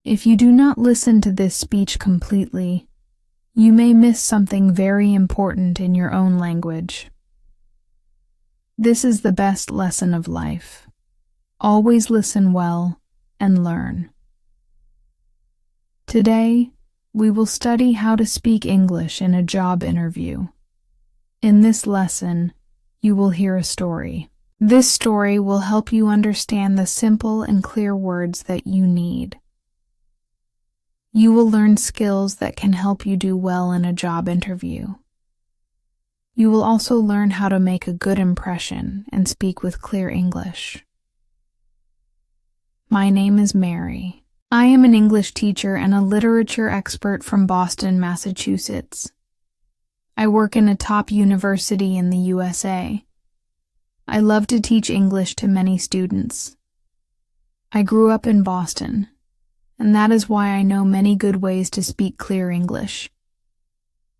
If you do not listen to this speech completely, you may miss something very important in your own language. This is the best lesson of life. Always listen well and learn. Today, we will study how to speak English in a job interview. In this lesson, you will hear a story. This story will help you understand the simple and clear words that you need. You will learn skills that can help you do well in a job interview. You will also learn how to make a good impression and speak with clear English. My name is Mary. I am an English teacher and a literature expert from Boston, Massachusetts. I work in a top university in the USA. I love to teach English to many students. I grew up in Boston, and that is why I know many good ways to speak clear English.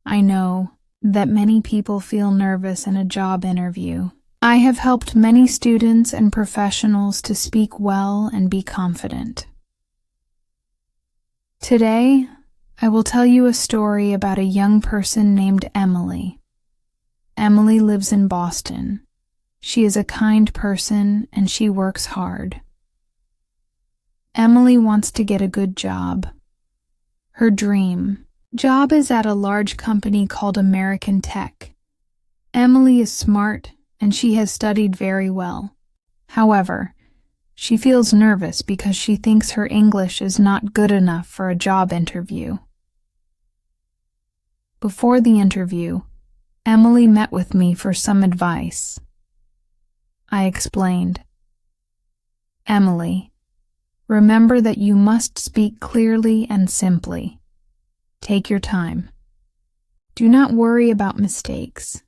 I know that many people feel nervous in a job interview. I have helped many students and professionals to speak well and be confident. Today, I will tell you a story about a young person named Emily. Emily lives in Boston. She is a kind person and she works hard. Emily wants to get a good job. Her dream job is at a large company called American Tech. Emily is smart and she has studied very well. However, she feels nervous because she thinks her English is not good enough for a job interview. Before the interview, Emily met with me for some advice. I explained, "Emily, remember that you must speak clearly and simply. Take your time. Do not worry about mistakes.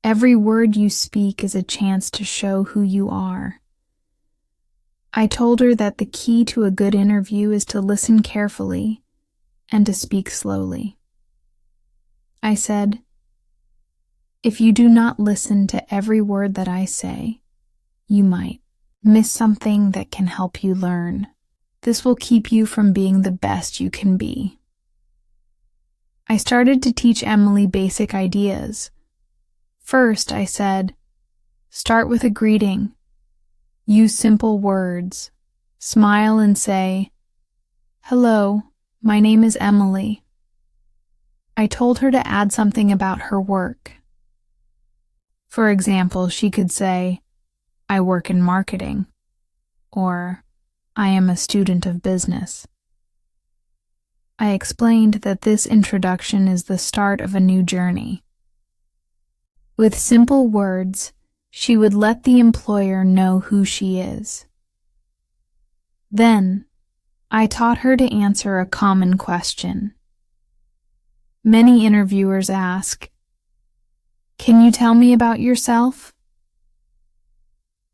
Every word you speak is a chance to show who you are." I told her that the key to a good interview is to listen carefully and to speak slowly. I said, "If you do not listen to every word that I say, you might miss something that can help you learn. This will keep you from being the best you can be." I started to teach Emily basic ideas. First, I said, "Start with a greeting. Use simple words. Smile and say, 'Hello, my name is Emily.'" I told her to add something about her work. For example, she could say, "I work in marketing," or "I am a student of business." I explained that this introduction is the start of a new journey. With simple words, she would let the employer know who she is. Then, I taught her to answer a common question. Many interviewers ask, "Can you tell me about yourself?"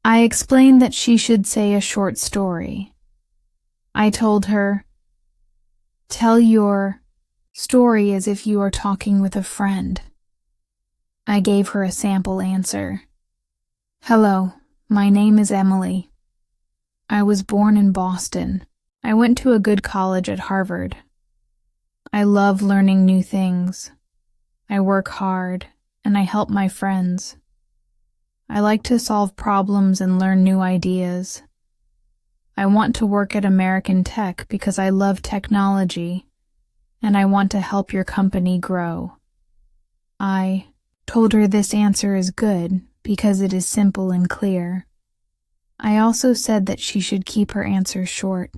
I explained that she should say a short story. I told her, "Tell your story as if you are talking with a friend." I gave her a sample answer. "Hello, my name is Emily. I was born in Boston. I went to a good college at Harvard. I love learning new things. I work hard, and I help my friends. I like to solve problems and learn new ideas. I want to work at American Tech because I love technology, and I want to help your company grow." I told her this answer is good because it is simple and clear. I also said that she should keep her answer short.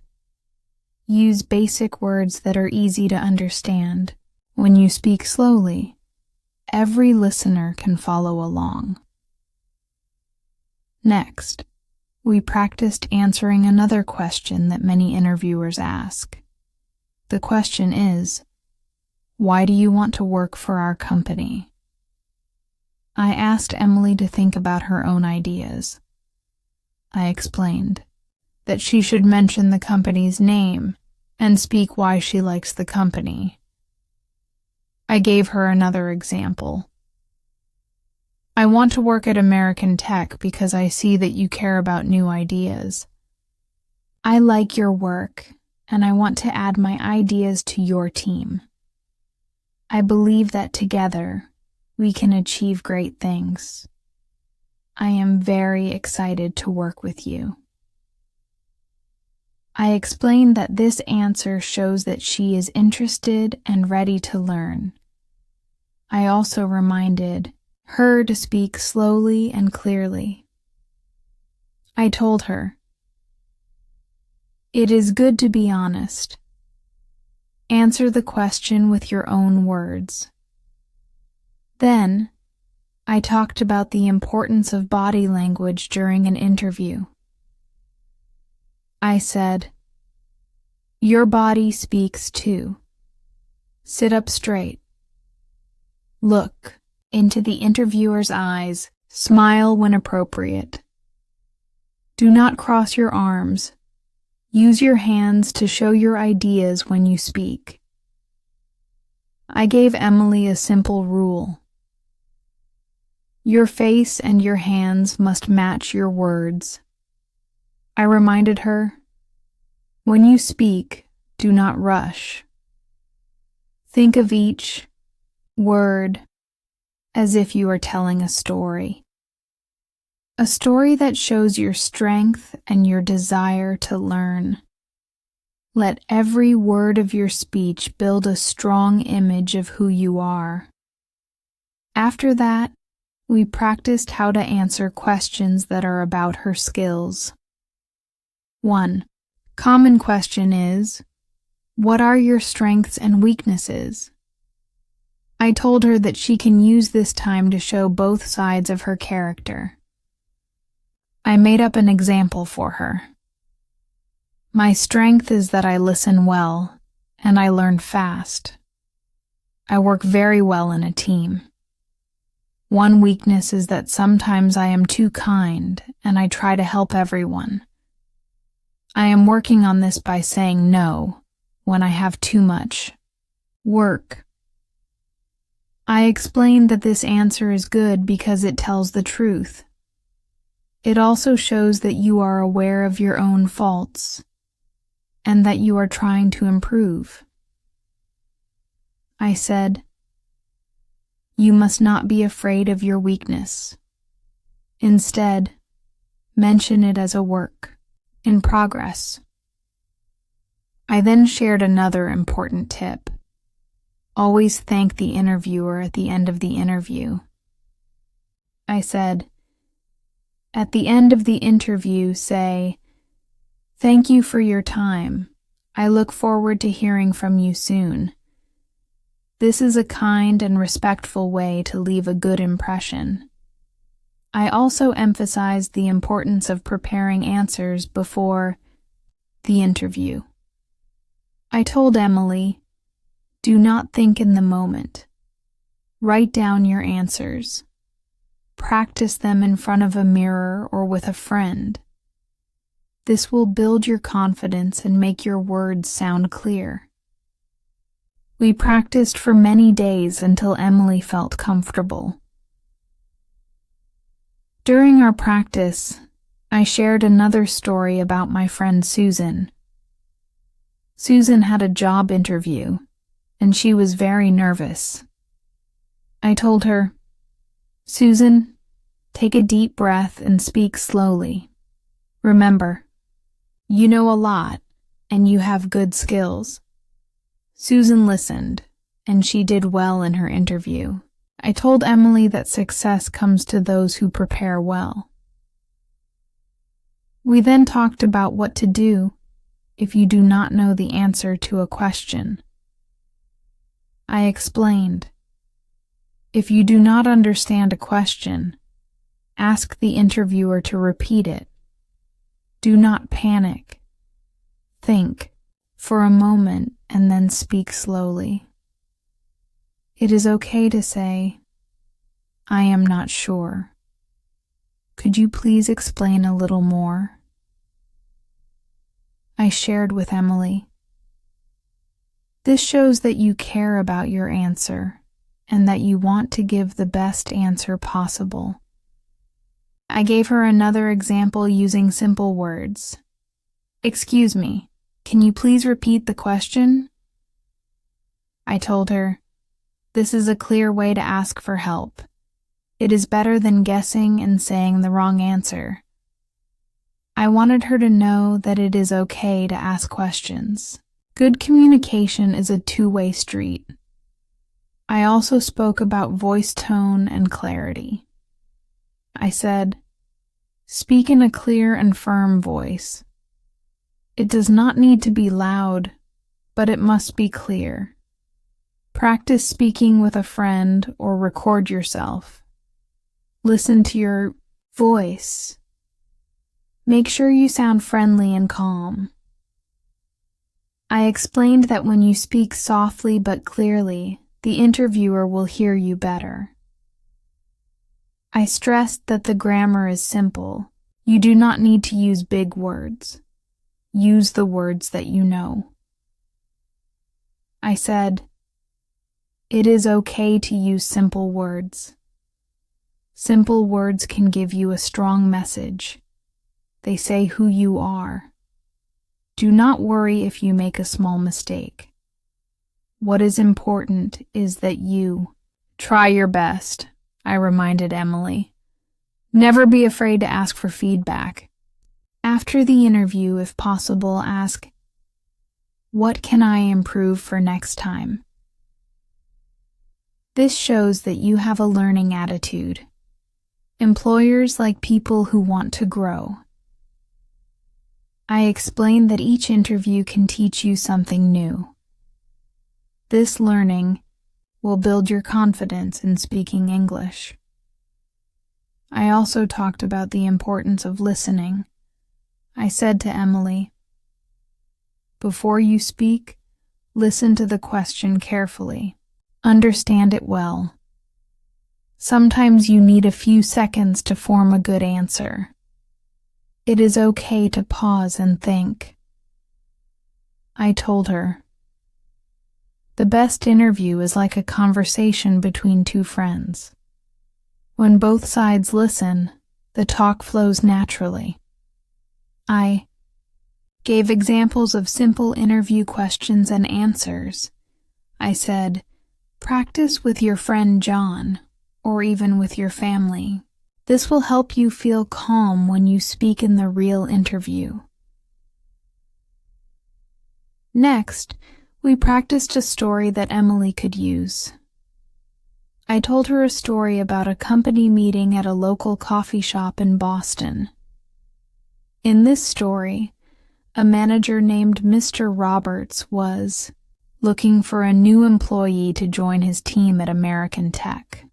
Use basic words that are easy to understand. When you speak slowly, every listener can follow along. Next, we practiced answering another question that many interviewers ask. The question is, "Why do you want to work for our company?" I asked Emily to think about her own ideas. I explained that she should mention the company's name and speak why she likes the company. I gave her another example. "I want to work at American Tech because I see that you care about new ideas. I like your work, and I want to add my ideas to your team. I believe that together we can achieve great things. I am very excited to work with you. I explained that this answer shows that she is interested and ready to learn. I also reminded her to speak slowly and clearly. I told her, "It is good to be honest. Answer the question with your own words." Then, I talked about the importance of body language during an interview. I said, "Your body speaks too. Sit up straight. Look into the interviewer's eyes. Smile when appropriate. Do not cross your arms. Use your hands to show your ideas when you speak." I gave Emily a simple rule. Your face and your hands must match your words. I reminded her, when you speak, do not rush. Think of each word as if you are telling a story. A story that shows your strength and your desire to learn. Let every word of your speech build a strong image of who you are. After that, we practiced how to answer questions that are about her skills. 1. Common question is, what are your strengths and weaknesses? I told her that she can use this time to show both sides of her character. I made up an example for her. My strength is that I listen well, and I learn fast. I work very well in a team. One weakness is that sometimes I am too kind, and I try to help everyone. I am working on this by saying no when I have too much work. I explained that this answer is good because it tells the truth. It also shows that you are aware of your own faults and that you are trying to improve. I said, "You must not be afraid of your weakness. Instead, mention it as a work in progress." I then shared another important tip. Always thank the interviewer at the end of the interview. I said, at the end of the interview, say, "Thank you for your time. I look forward to hearing from you soon." This is a kind and respectful way to leave a good impression. I also emphasized the importance of preparing answers before the interview. I told Emily, do not think in the moment. Write down your answers. Practice them in front of a mirror or with a friend. This will build your confidence and make your words sound clear. We practiced for many days until Emily felt comfortable. During our practice, I shared another story about my friend Susan. Susan had a job interview, and she was very nervous. I told her, "Susan, take a deep breath and speak slowly. Remember, you know a lot, and you have good skills." Susan listened, and she did well in her interview. I told Emily that success comes to those who prepare well. We then talked about what to do if you do not know the answer to a question. I explained, if you do not understand a question, ask the interviewer to repeat it. Do not panic. Think for a moment and then speak slowly. It is okay to say, "I am not sure. Could you please explain a little more?" I shared with Emily. This shows that you care about your answer and that you want to give the best answer possible. I gave her another example using simple words. "Excuse me, Can you please repeat the question? I told her, this is a clear way to ask for help. It is better than guessing and saying the wrong answer. I wanted her to know that it is okay to ask questions. Good communication is a two-way street. I also spoke about voice tone and clarity. I said, speak in a clear and firm voice. It does not need to be loud, but it must be clear. Practice speaking with a friend or record yourself. Listen to your voice. Make sure you sound friendly and calm. I explained that when you speak softly but clearly, the interviewer will hear you better. I stressed that the grammar is simple. You do not need to use big words. Use the words that you know. I said, it is okay to use simple words. Simple words can give you a strong message. They say who you are. Do not worry if you make a small mistake. What is important is that you try your best, I reminded Emily. Never be afraid to ask for feedback. After the interview, if possible, ask, what can I improve for next time? This shows that you have a learning attitude. Employers like people who want to grow. I explained that each interview can teach you something new. This learning will build your confidence in speaking English. I also talked about the importance of listening. I said to Emily, before you speak, listen to the question carefully. Understand it well. Sometimes you need a few seconds to form a good answer. It is okay to pause and think. I told her, the best interview is like a conversation between two friends. When both sides listen, the talk flows naturally. I gave examples of simple interview questions and answers. I said, practice with your friend John, or even with your family. This will help you feel calm when you speak in the real interview. Next, we practiced a story that Emily could use. I told her a story about a company meeting at a local coffee shop in Boston. In this story, a manager named Mr. Roberts was looking for a new employee to join his team at American Tech.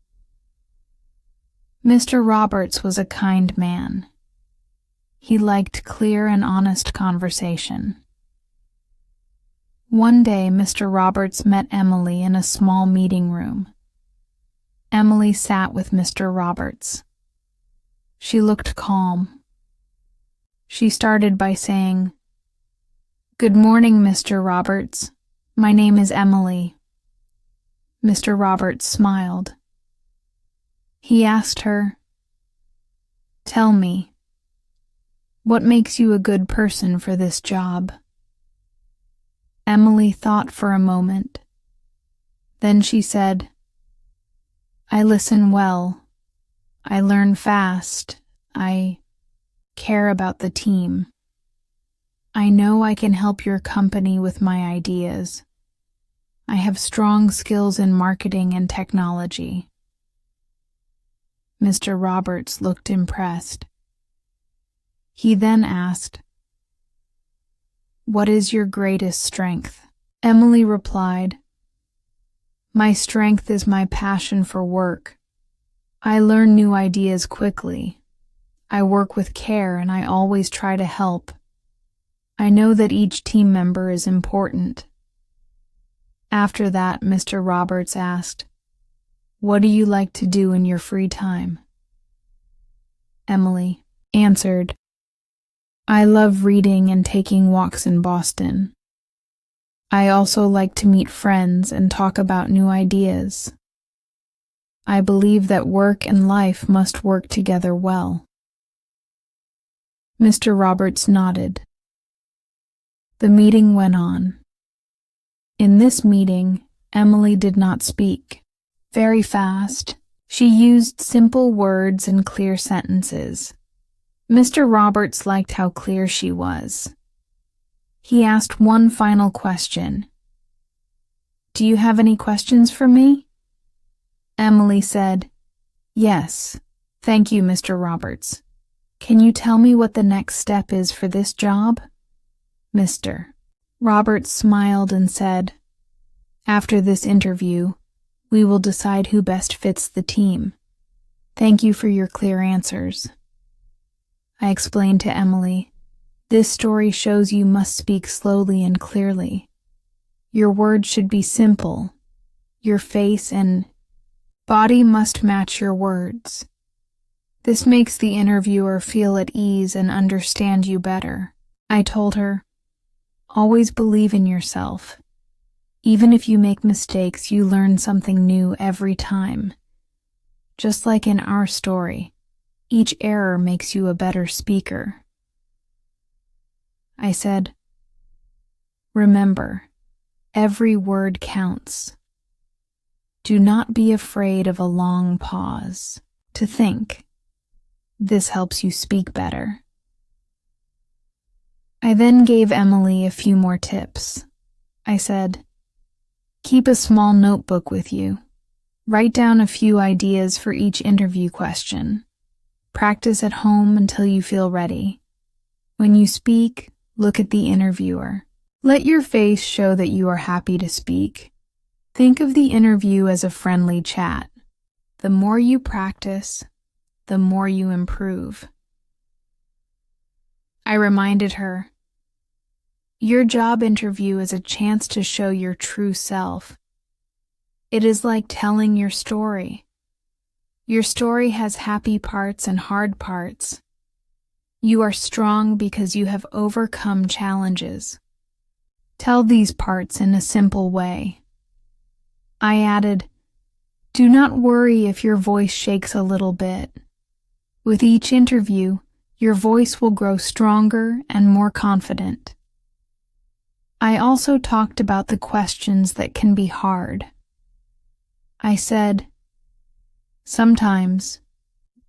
Mr. Roberts was a kind man. He liked clear and honest conversation. One day, Mr. Roberts met Emily in a small meeting room. Emily sat with Mr. Roberts. She looked calm. She started by saying, "Good morning, Mr. Roberts. My name is Emily." Mr. Roberts smiled. He asked her, "Tell me, what makes you a good person for this job?" Emily thought for a moment. Then she said, "I listen well. I learn fast. I care about the team. I know I can help your company with my ideas. I have strong skills in marketing and technology." Mr. Roberts looked impressed. He then asked, "What is your greatest strength?" Emily replied, "My strength is my passion for work. I learn new ideas quickly. I work with care and I always try to help. I know that each team member is important." After that, Mr. Roberts asked, "What do you like to do in your free time?" Emily answered, "I love reading and taking walks in Boston. I also like to meet friends and talk about new ideas. I believe that work and life must work together well." Mr. Roberts nodded. The meeting went on. In this meeting, Emily did not speak. Very fast, she used simple words and clear sentences. Mr. Roberts liked how clear she was. He asked one final question. "Do you have any questions for me?" Emily said, "Yes, thank you, Mr. Roberts. Can you tell me what the next step is for this job?" Mr. Roberts smiled and said, "After this interview, we will decide who best fits the team. Thank you for your clear answers." I explained to Emily, "This story shows you must speak slowly and clearly. Your words should be simple. Your face and body must match your words. This makes the interviewer feel at ease and understand you better." I told her, "Always believe in yourself. Even if you make mistakes, you learn something new every time. Just like in our story, each error makes you a better speaker." I said, "Remember, every word counts. Do not be afraid of a long pause to think. This helps you speak better." I then gave Emily a few more tips. I said, "Keep a small notebook with you. Write down a few ideas for each interview question. Practice at home until you feel ready. When you speak, look at the interviewer. Let your face show that you are happy to speak. Think of the interview as a friendly chat. The more you practice, the more you improve." I reminded her, "Your job interview is a chance to show your true self. It is like telling your story. Your story has happy parts and hard parts. You are strong because you have overcome challenges. Tell these parts in a simple way." I added, "Do not worry if your voice shakes a little bit. With each interview, your voice will grow stronger and more confident." I also talked about the questions that can be hard. I said, "Sometimes,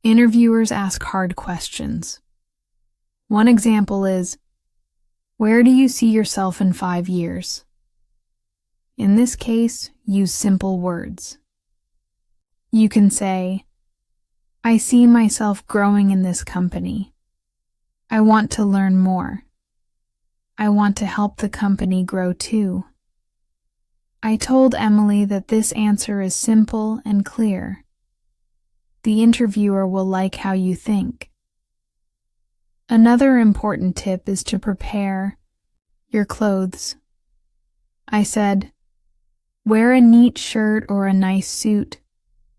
interviewers ask hard questions. One example is, 'Where do you see yourself in 5 years?' In this case, use simple words. You can say, 'I see myself growing in this company. I want to learn more. I want to help the company grow too.'" I told Emily that this answer is simple and clear. The interviewer will like how you think. Another important tip is to prepare your clothes. I said, "Wear a neat shirt or a nice suit.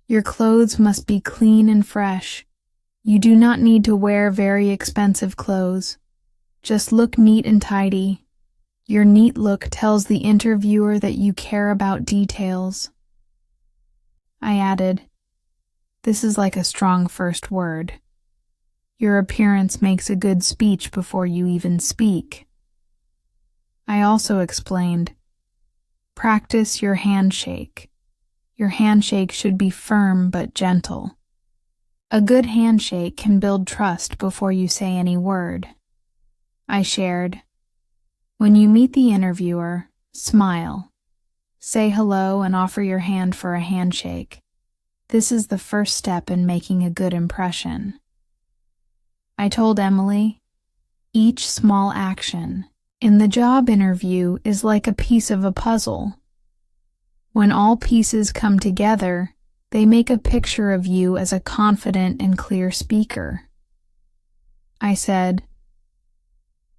Your clothes must be clean and fresh. You do not need to wear very expensive clothes. Just look neat and tidy. Your neat look tells the interviewer that you care about details." I added, "This is like a strong first word. Your appearance makes a good speech before you even speak." I also explained, "Practice your handshake. Your handshake should be firm but gentle. A good handshake can build trust before you say any word." I shared, "When you meet the interviewer, smile. Say hello and offer your hand for a handshake. This is the first step in making a good impression." I told Emily, "Each small action in the job interview is like a piece of a puzzle. When all pieces come together, they make a picture of you as a confident and clear speaker." I said,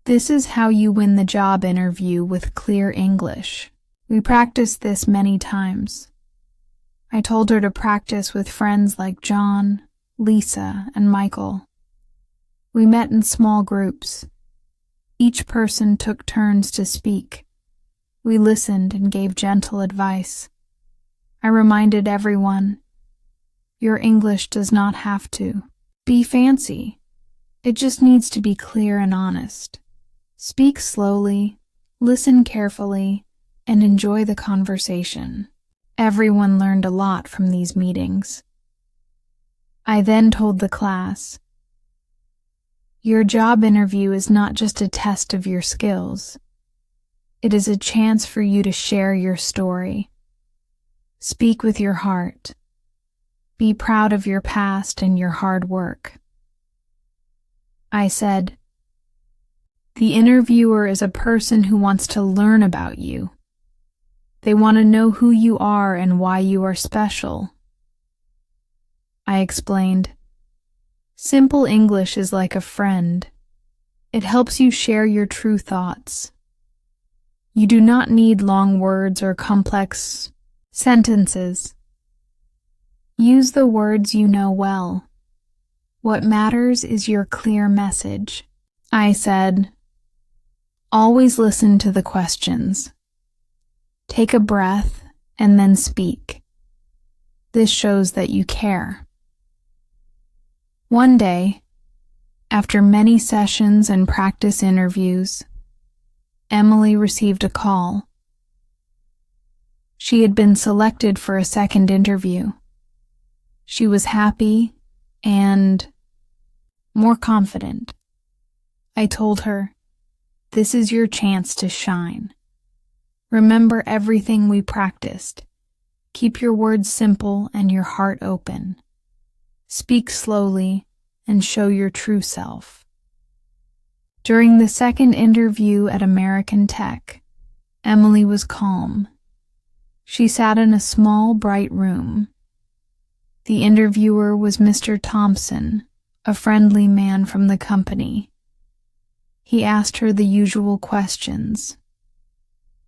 "This is how you win the job interview with clear English. We practiced this many times." I told her to practice with friends like John, Lisa, and Michael. We met in small groups. Each person took turns to speak. We listened and gave gentle advice. I reminded everyone, "Your English does not have to be fancy. It just needs to be clear and honest. Speak slowly, Listen carefully and enjoy the conversation. Everyone learned a lot from these meetings. I then told the class, "Your job interview is not just a test of your skills. It is a chance for you to share your story. Speak with your heart. Be proud of your past and your hard work." I said, "The interviewer is a person who wants to learn about you. They want to know who you are and why you are special." I explained, "Simple English is like a friend. It helps you share your true thoughts. You do not need long words or complex sentences. Use the words you know well. What matters is your clear message." I said, "Always listen to the questions. Take a breath and then speak. This shows that you care." One day, after many sessions and practice interviews, Emily received a call. She had been selected for a second interview. She was happy and more confident. I told her, "This is your chance to shine. Remember everything we practiced. Keep your words simple and your heart open. Speak slowly and show your true self." During the second interview at American Tech, Emily was calm. She sat in a small, bright room. The interviewer was Mr. Thompson, a friendly man from the company. He asked her the usual questions.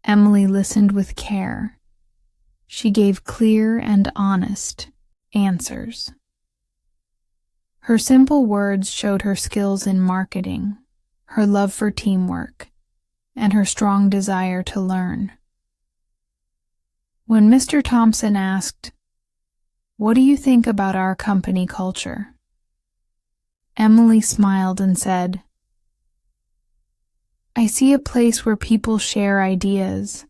Emily listened with care. She gave clear and honest answers. Her simple words showed her skills in marketing, her love for teamwork, and her strong desire to learn. When Mr. Thompson asked, "What do you think about our company culture?" Emily smiled and said, "I see a place where people share ideas.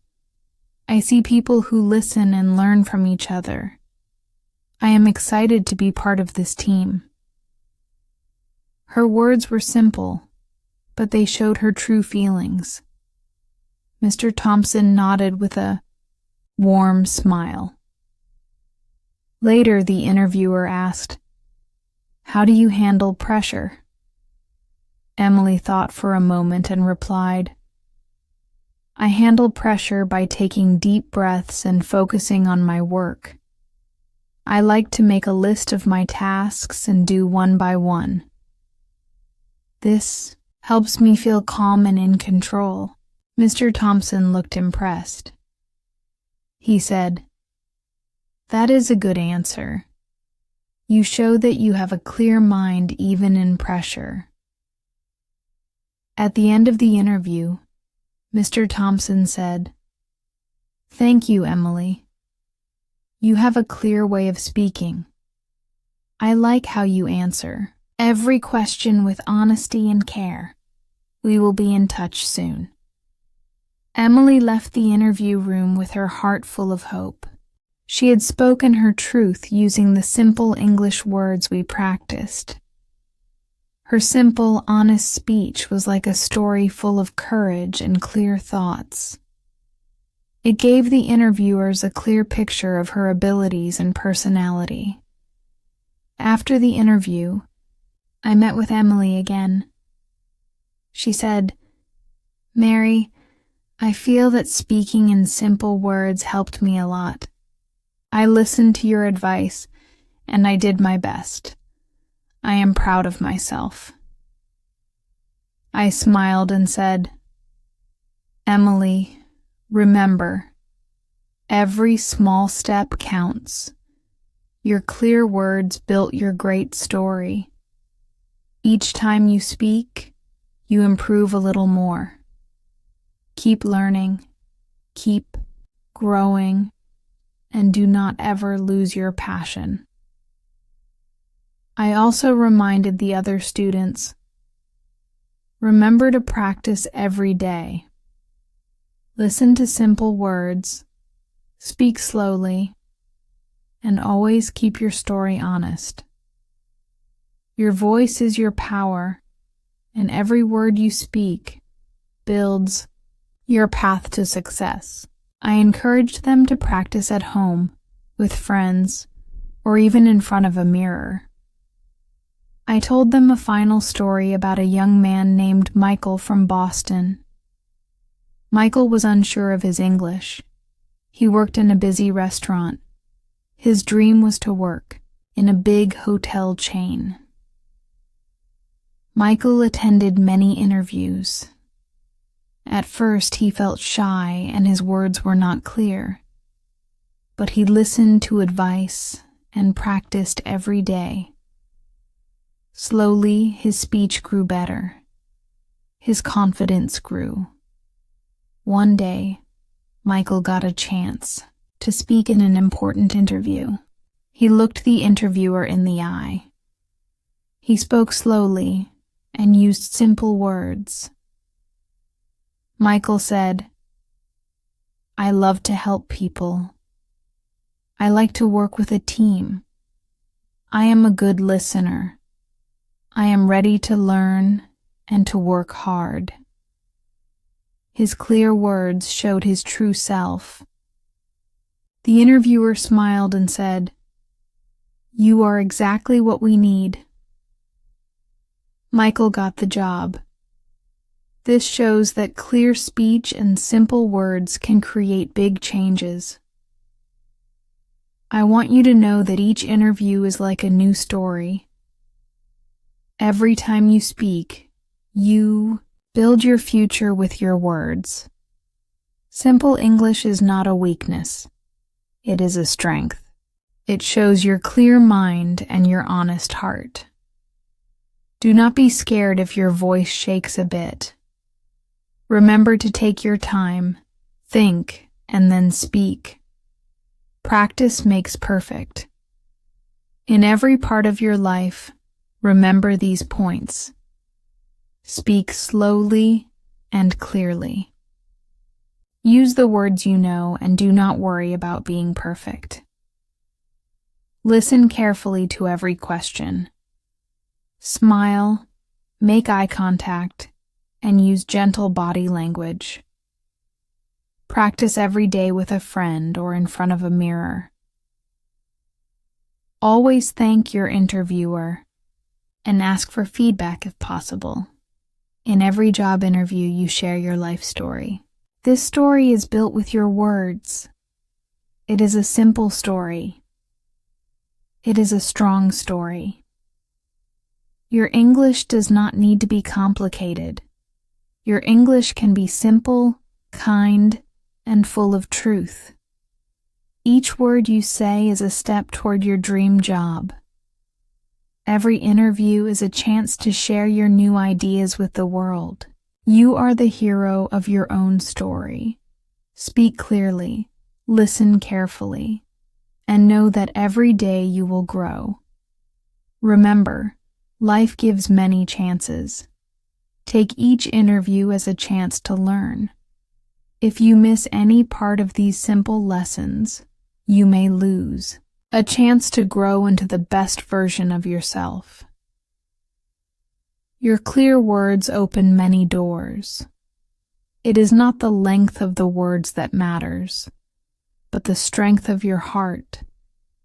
I see people who listen and learn from each other. I am excited to be part of this team." Her words were simple, but they showed her true feelings. Mr. Thompson nodded with a warm smile. Later, the interviewer asked, "How do you handle pressure?" Emily thought for a moment and replied, "I handle pressure by taking deep breaths and focusing on my work. I like to make a list of my tasks and do one by one. This helps me feel calm and in control." Mr. Thompson looked impressed. He said, "That is a good answer. You show that you have a clear mind even in pressure." At the end of the interview, Mr. Thompson said, "Thank you, Emily. You have a clear way of speaking. I like how you answer every question with honesty and care. We will be in touch soon." Emily left the interview room with her heart full of hope. She had spoken her truth using the simple English words we practiced. Her simple, honest speech was like a story full of courage and clear thoughts. It gave the interviewers a clear picture of her abilities and personality. After the interview, I met with Emily again. She said, "Mary, I feel that speaking in simple words helped me a lot. I listened to your advice, and I did my best. I am proud of myself." I smiled and said, "Emily, remember, every small step counts. Your clear words built your great story. Each time you speak, you improve a little more. Keep learning, keep growing, and do not ever lose your passion." I also reminded the other students, remember to practice every day. Listen to simple words, speak slowly, and always keep your story honest. Your voice is your power, and every word you speak builds your path to success. I encouraged them to practice at home, with friends, or even in front of a mirror. I told them a final story about a young man named Michael from Boston. Michael was unsure of his English. He worked in a busy restaurant. His dream was to work in a big hotel chain. Michael attended many interviews. At first, he felt shy and his words were not clear, but he listened to advice and practiced every day. Slowly, his speech grew better. His confidence grew. One day, Michael got a chance to speak in an important interview. He looked the interviewer in the eye. He spoke slowly and used simple words. Michael said, "I love to help people. I like to work with a team. I am a good listener. I am ready to learn and to work hard." His clear words showed his true self. The interviewer smiled and said, "You are exactly what we need." Michael got the job. This shows that clear speech and simple words can create big changes. I want you to know that each interview is like a new story. Every time you speak, you build your future with your words. Simple English is not a weakness. It is a strength. It shows your clear mind and your honest heart. Do not be scared if your voice shakes a bit. Remember to take your time, think, and then speak. Practice makes perfect. In every part of your life, remember these points. Speak slowly and clearly. Use the words you know and do not worry about being perfect. Listen carefully to every question. Smile, make eye contact, and use gentle body language. Practice every day with a friend or in front of a mirror. Always thank your interviewer and ask for feedback if possible. In every job interview, you share your life story. This story is built with your words. It is a simple story. It is a strong story. Your English does not need to be complicated. Your English can be simple, kind, and full of truth. Each word you say is a step toward your dream job. Every interview is a chance to share your new ideas with the world. You are the hero of your own story. Speak clearly, listen carefully, and know that every day you will grow. Remember, life gives many chances. Take each interview as a chance to learn. If you miss any part of these simple lessons, you may lose a chance to grow into the best version of yourself. Your clear words open many doors. It is not the length of the words that matters, but the strength of your heart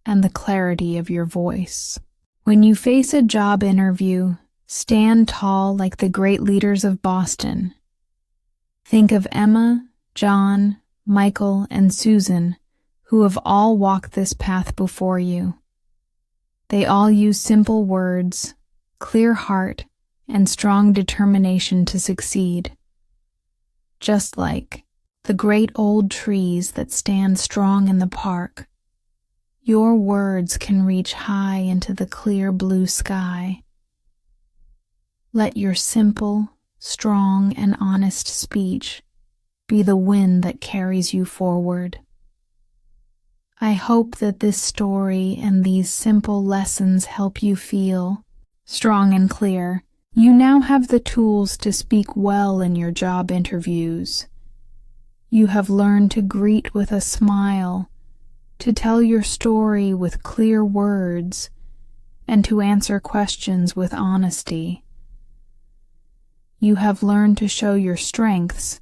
and the clarity of your voice. When you face a job interview, stand tall like the great leaders of Boston. Think of Emma, John, Michael, and Susan, who have all walked this path before you. They all use simple words, clear heart, and strong determination to succeed. Just like the great old trees that stand strong in the park, your words can reach high into the clear blue sky. Let your simple, strong, and honest speech be the wind that carries you forward. I hope that this story and these simple lessons help you feel strong and clear. You now have the tools to speak well in your job interviews. You have learned to greet with a smile, to tell your story with clear words, and to answer questions with honesty. You have learned to show your strengths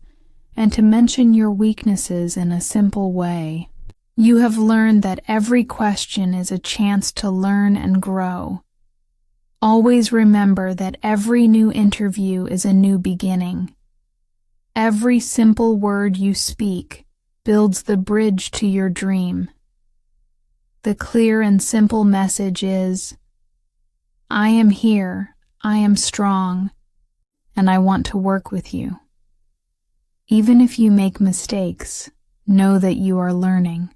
and to mention your weaknesses in a simple way. You have learned that every question is a chance to learn and grow. Always remember that every new interview is a new beginning. Every simple word you speak builds the bridge to your dream. The clear and simple message is, I am here, I am strong, and I want to work with you. Even if you make mistakes, know that you are learning.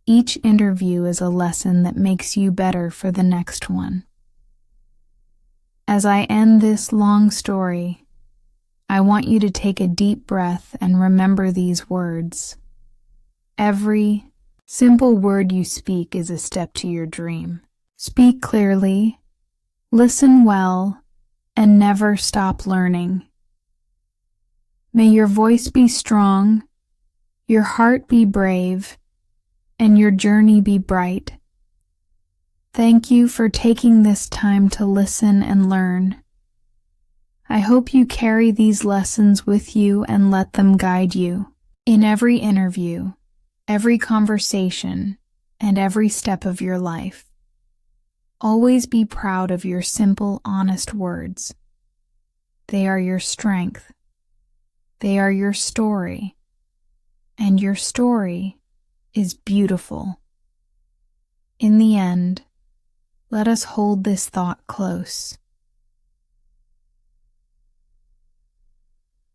Each interview is a lesson that makes you better for the next one. As I end this long story, I want you to take a deep breath and remember these words. Every simple word you speak is a step to your dream. Speak clearly, listen well, and never stop learning. May your voice be strong, your heart be brave, and your journey be bright. Thank you for taking this time to listen and learn. I hope you carry these lessons with you and let them guide you. In every interview, every conversation, and every step of your life, always be proud of your simple, honest words. They are your strength. They are your story. And your story is beautiful. In the end, let us hold this thought close.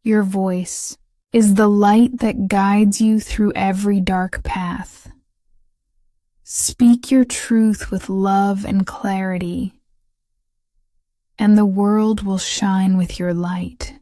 Your voice is the light that guides you through every dark path. Speak your truth with love and clarity, and the world will shine with your light.